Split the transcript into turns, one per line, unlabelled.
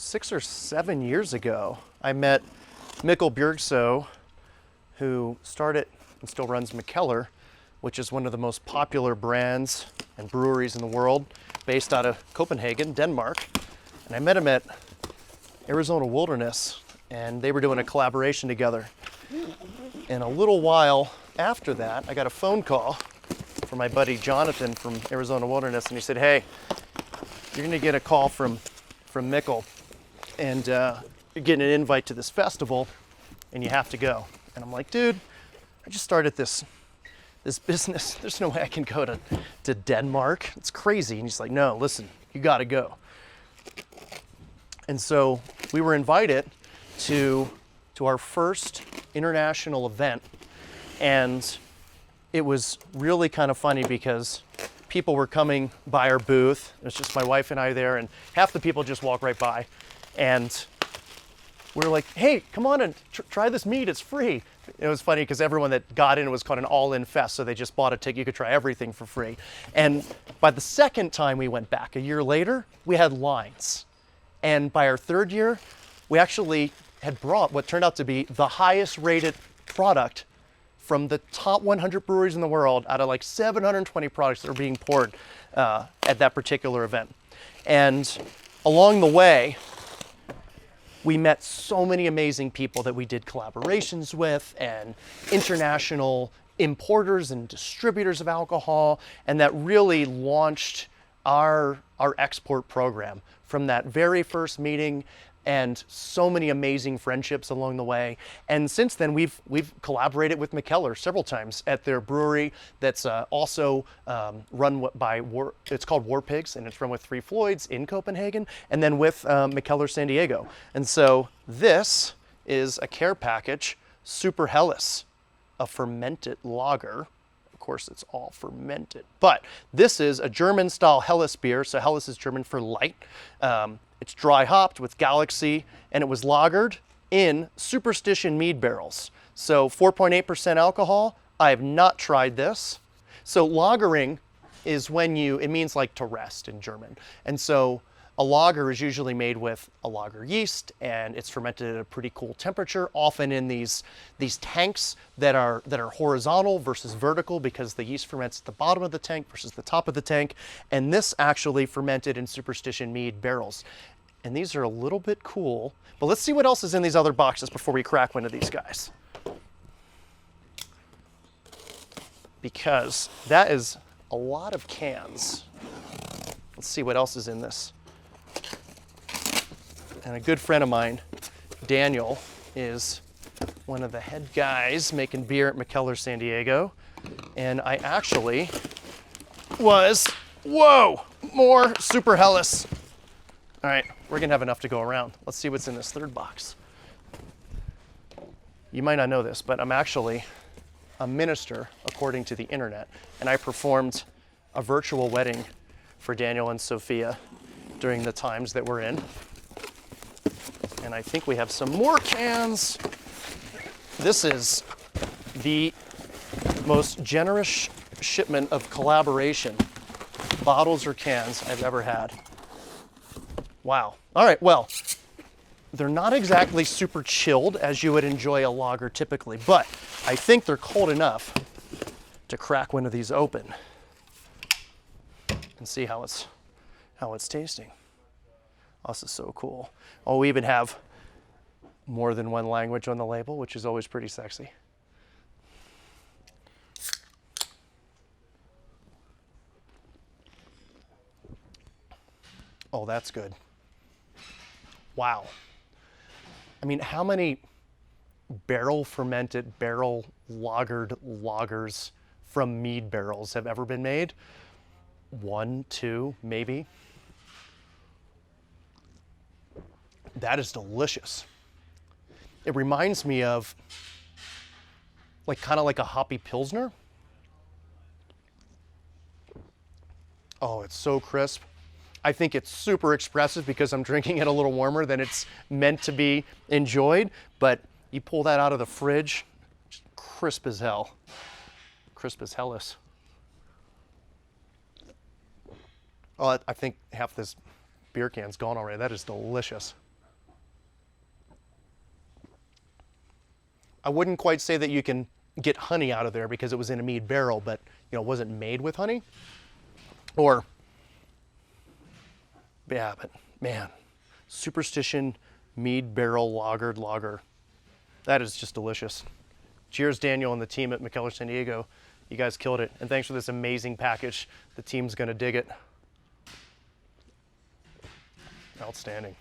6 or 7 years ago, I met Mikkeller, who started and still runs Mikkeller, which is one of the most popular brands and breweries in the world, based out of Copenhagen, Denmark. And I met him at Arizona Wilderness, and they were doing a collaboration together. And a little while after that, I got a phone call from my buddy Jonathan from Arizona Wilderness, and he said, "Hey, you're gonna get a call from Mikkel, and you're getting an invite to this festival, and you have to go." And I'm like, "Dude, I just started this business. There's no way I can go to Denmark. It's crazy." And he's like, "No, listen, you gotta go." And so we were invited to our first international event, and it was really kind of funny because people were coming by our booth. It was just my wife and I there, and half the people just walk right by. And we were like, "Hey, come on and try this mead, it's free." It was funny because everyone that got in, it was called an all-in fest, so they just bought a ticket. You could try everything for free. And by the second time we went back, a year later, we had lines. And by our third year, we actually had brought what turned out to be the highest rated product from the top 100 breweries in the world out of like 720 products that were being poured at that particular event. And along the way, we met so many amazing people that we did collaborations with, and international importers and distributors of alcohol, and that really launched our export program from that very first meeting, and so many amazing friendships along the way. And since then, we've collaborated with Mikkeller several times at their brewery that's also run by it's called War Pigs, and it's run with Three Floyds in Copenhagen, and then with Mikkeller San Diego. And so this is a care package, Super Helles, a fermented lager. Of course, it's all fermented, but this is a German style Helles beer. So Helles is German for light. It's dry hopped with Galaxy, and it was lagered in Superstition mead barrels. So 4.8% alcohol. I have not tried this. So lagering is when it means like to rest in German. And so a lager is usually made with a lager yeast, and it's fermented at a pretty cool temperature, often in these tanks that are horizontal versus vertical, because the yeast ferments at the bottom of the tank versus the top of the tank. And this actually fermented in Superstition mead barrels. And these are a little bit cool, but let's see what else is in these other boxes before we crack one of these guys. Because that is a lot of cans. Let's see what else is in this. And a good friend of mine, Daniel, is one of the head guys making beer at Mikkeller San Diego. And I actually whoa, more Super Helles. All right, we're gonna have enough to go around. Let's see what's in this third box. You might not know this, but I'm actually a minister according to the internet, and I performed a virtual wedding for Daniel and Sophia during the times that we're in. And I think we have some more cans. This is the most generous shipment of collaboration, bottles or cans, I've ever had. Wow. All right, well, they're not exactly super chilled as you would enjoy a lager typically, but I think they're cold enough to crack one of these open and see how it's tasting. Oh, this is so cool. Oh, we even have more than one language on the label, which is always pretty sexy. Oh, that's good. Wow. I mean, how many barrel fermented, barrel lagered lagers from mead barrels have ever been made? 1, 2, maybe. That is delicious. It reminds me of kind of like a hoppy Pilsner. Oh, it's so crisp. I think it's super expressive because I'm drinking it a little warmer than it's meant to be enjoyed, but you pull that out of the fridge, just crisp as hell. Crisp as Helles. Oh, I think half this beer can's gone already. That is delicious. I wouldn't quite say that you can get honey out of there because it was in a mead barrel, but you know, it wasn't made with honey. Or, yeah, but man, Superstition Mead Barrel Lagered Lager. That is just delicious. Cheers, Daniel and the team at Mikkeller San Diego. You guys killed it. And thanks for this amazing package. The team's gonna dig it. Outstanding.